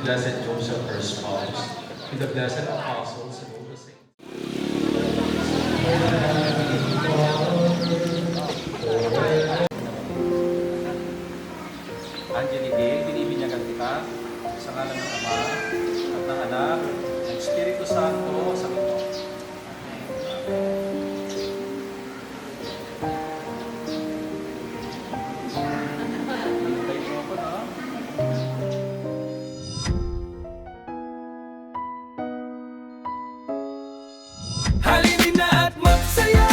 Blessed Joseph, her spouse, with the blessed apostles and all the saints. Angeligil, binibinyagan kita sa ngalan ng Ama at ng Anak at ng Espiritu Santo sa Panginoon. Halinin na at magsaya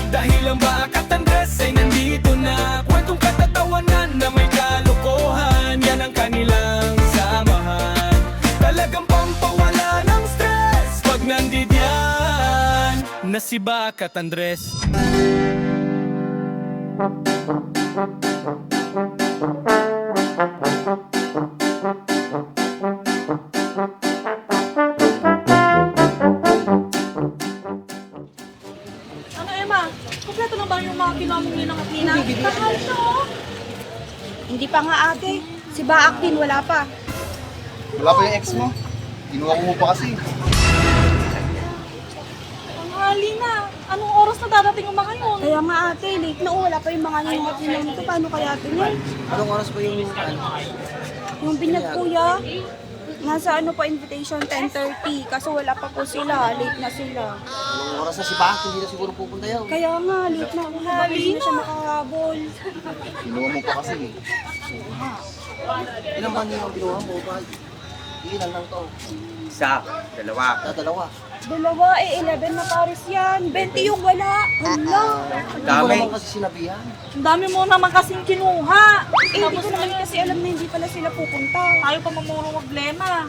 dahil ang Bakat Andres ay nandito na. Kwentong katatawanan na may kalokohan, yan ang kanilang samahan. Talagang pampawala ng stress pag nandiyan na si Bakat Andres. Ano, Emma? Kompleto na ba yung mga kinamong ninang at ninang? Kahal siya, oh. Hindi pa nga ate. Si Baak din, wala pa. Wala pa yung ex mo. Ginawa mo pa kasi. Ang hali na. Anong oras na dadating yung mga yun? Kaya nga ate, late na wala pa yung mga ninong at ninang nito. Paano kaya ate yun? Anong oras pa yung Yung binyag kuya, nasa ano pa invitation, 10:30. Kaso wala pa po sila, late na sila. Anong oras na si Bakit? Hindi na siguro pupunta yun. Kaya nga, late na. Hindi na siya makahabol. Ginawa mo pa kasi eh. Ilang ba niyo ang ginawa mo? Ilan lang to? Isa, dalawa. Dalawa. Dalawa, 11 na pares yan. 20 yung wala. Hala. Hindi ko Dami. naman kasi sinabihan. Ang dami mo naman kasing kinuha. Eh, hindi ko naman kasi alam na hindi pala sila pupunta. Tayo pa mamurong problema.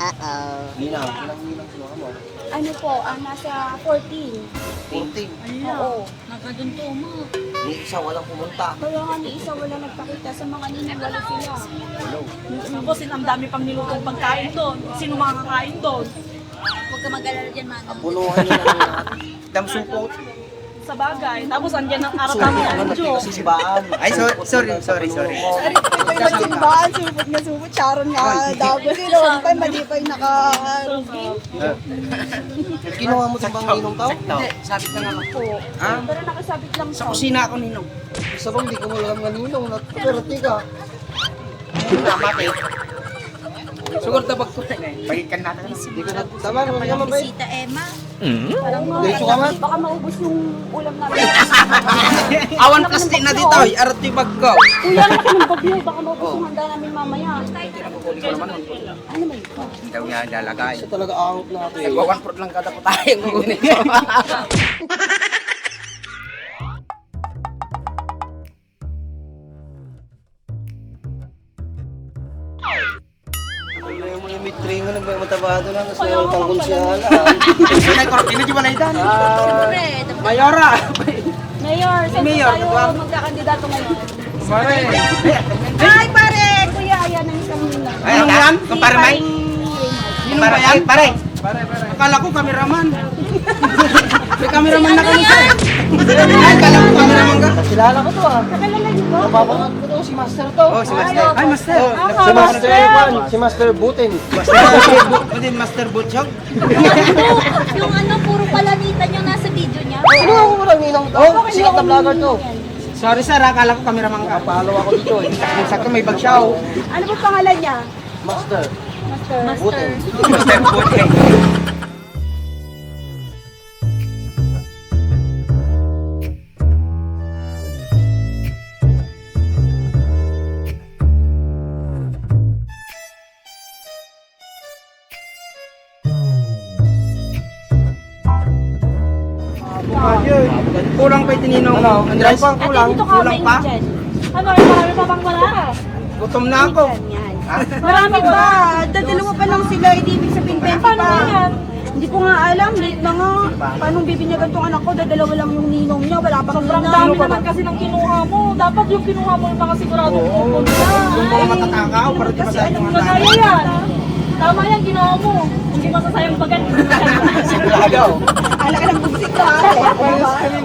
Ninang, ilang ginawa mo? Ano po, nasa 14. 14. Oo. Nakadunto mo. Yung isa walang pumunta. Kaya nga ni isa wala nagpakita sa mga ninang, wala sila. Tapos ang dami pang nilutong pagkain doon. Sino mga kakain doon? Huwag ka mag-alala dyan, man. Punuhan niya ng lahat. Damsupot. Sa bagay. Tapos andyan ang So, arata ni ano, Anjo. kasi si Baan. Ay, sorry. Ito yung magsimbaan, supot na supot, Sharon nga, double zero, one time, mali pa yung naka-rugin. Kinuha mo sa bang ninong tao? Sabit na nga ako. Ah? Pero nakasabit lang siya. Kusina ako ninong. Isa bang hindi ko malam nga ninong. Pero tika. Tama kayo. Sugar tabag ko. Bagikan natin. Hindi ko na. Tama naman ka mabay. Bisita Emma. Diretso ka man. Baka maubos yung ulam namin. Awan plastic na dito. Arat yung bag ko. Kuya, ano ka ng bagyo? Baka maubos yung handa namin mamaya. Pinapupuli ko naman. Ano ba ito? Hindi daw niya lalagay. Siya talaga angot natin. Nagwa 1 fruit lang kada ko tayo. Kukunin ko. Ano yung mga mitring na nagmatabado lang kasi Kaya yung nga, tangkol siya ala. Sinay ko rin di balay dan. Mayora. Mayor, saan Mayor, tayo wag. magkakandidato ngayon? Mare. Ay, pare! Kuya, ayan ang isang nila. Ay, ano yan? Kumpare May? Sino Sino ba yan? Pare. Akala ko kameraman. May kameraman na kanina. Ay, akala ko kameraman ka. Kilala ko to ah. Nakalala niyo po? Napapangat ko to, si Master to. Oh, si Master. Ay, Master. Si Master Juan, si Master Butin. Master Master Butchog. Yung ano, puro palamitan yung nasa video niya. Ano ako walang ninong to? Sikat na vlogger to. Sorry sir, akala ko kameraman ka. Follow ako dito eh. Sakto may bag siya. Oh. Ano ba pangalan niya? Master Master. Butin. Master Butchog. Kulang pa itininong. Ano? Andres, Kulang pa, kulang. Ate, dito ka, Kulang may pa. dyan. Ano, marami pa bang wala? Gutom na ako. Yan. Marami ba? Ba, dalawa pa lang sila, hindi ibig sabihin 20 Paano pa. ba yan? Hindi ko nga alam, late na nga. Paano bibinyagan tong anak ko, dalawa lang yung ninong niya, wala pang Sobrang ninang. dami naman kasi ng kinuha mo. Dapat yung kinuha mo yung mga sigurado pupunta. Yung mga matatakaw, para di masayang yung handa. Kagaya yan. Tama yan, ginawa mo. Hindi masasayang bagan. Sigurado. Ala ka ng bugsik ko, ate.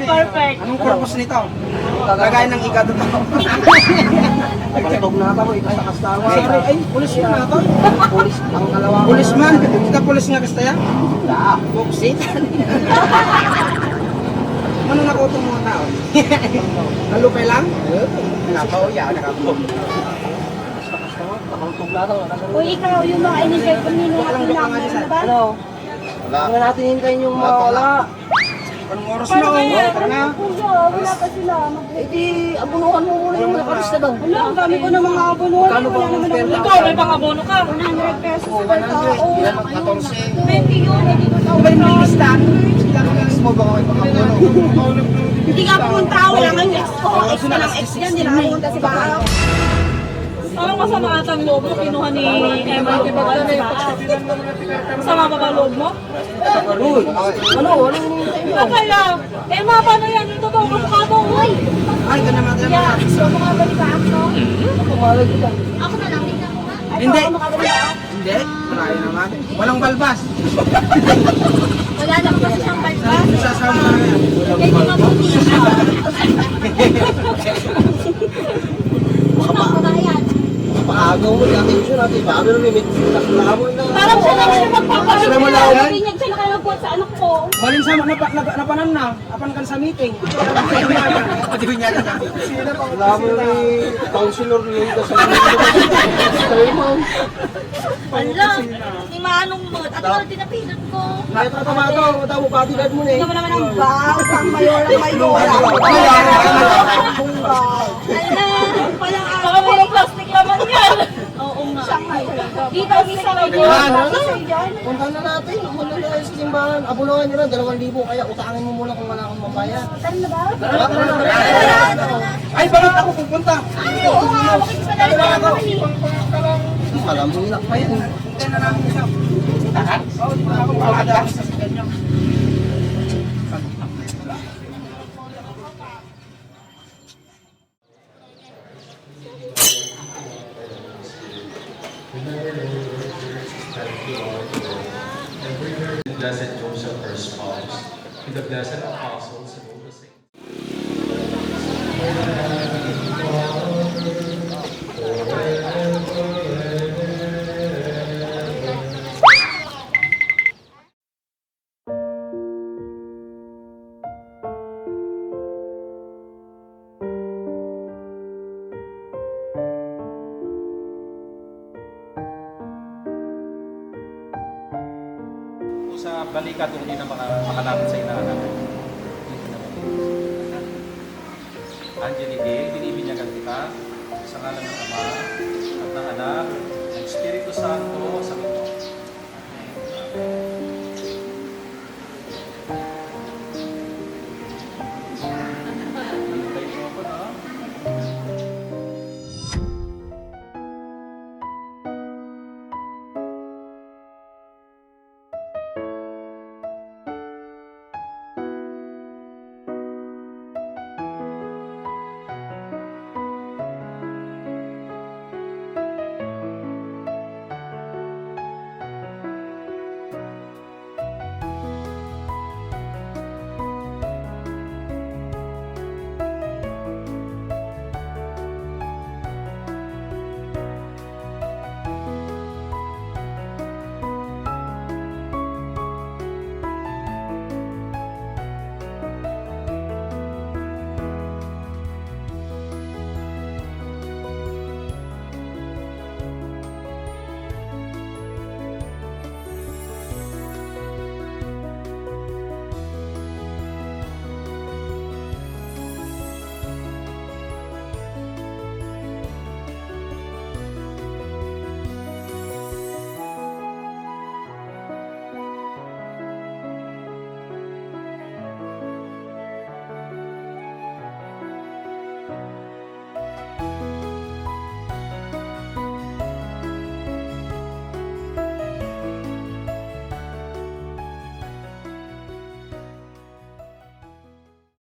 Perfect. Anong purpose nito? Kagaya ng ika totoo. Pagkatog na ako, ikaw sa kastawa. Sorry, ay, pulis yun na ito. Pulis, ang kalawa. Pulis man, kita pulis nga kasta yan. Buksit. Ano na ko itong mga tao? Kalupay lang? Napaw, ya, nakapog. Pagkatog na ako. Uy, ikaw, yung mga in-invite ko nino natin lang, meron na ba? Ano? Wala. Huwag natin hintayin yung mawala. Anong oras Paano na? kaya? Tara na. Kuya, wala pa sila. Eh di, abunuhan mo muna yung nakaris na daw. Wala, ang dami ko na mga abonuhan. Magkano ba Wala ang naman pera? ako. Ikaw, may pangabono ka. 100 pesos per tao. Ilan ang 14? 20 yun, hindi ko Ba yung may lista? Ex mo ba kayo pakapuno? Hindi ka pumunta, wala nga yung ex ko. Ex ko ng ex niya, hindi na pumunta si Bahaw. Parang masama ata ang loob mo, kinuha ni Emma yung babae sa bahay. Masama ba ba loob mo? Uy, ano hinihintay mo? Ano kaya? Emma, paano yan? Yung totoo kamukha mo. Uy! Ay, ka naman tayo. Yeah, so mga balita ako. Pumalag kita. Ako na lang, tingnan ko nga. Ay, Hindi. ako makabalita. Hindi, malayo naman. Walang balbas. Wala lang kasi siyang balbas. Sasama na yan. Hindi ko mabuti siya. Ano ba yan? Paagaw mo, i-attention natin. Baka meron may naklamoy na. Parang siya lang siya magpapalit. Sila mo lang. Pinyag siya nakalagpot sa anak ko. Balin sa napanan na. Apan kan sa meeting. Pati ko niya na. Wala mo yung counselor nito sa Hala, ni Manong mo. At ito, tinapinat ko. Kahit patamato, matawag bodyguard mo na eh. Ito naman ang bang, pang mayor ng mayor. Ala, palang Baka puro plastic laman yan. Oo nga. dito isa may Punta na natin, muna na sa simbahan. Abunuhan nyo lang, 2,000. Kaya utangin mo muna kung wala kang mabayad. Tara na ba? Ay, bakit ako pupunta? Ay, oo nga, bakit pa dali pa naman eh. Alam mo nila pa yan. Hintay na namin siya. Oo, di ba ako pagkada sa kanya. Blessed Joseph, her spouse, with the blessed apostles and all the saints. Sa balikat kung hindi na makalapit sa inaanak. Angelique Gale, binibinyagan kita sa ngalan ng Ama at ng Anak, ng Espiritu Santo, sa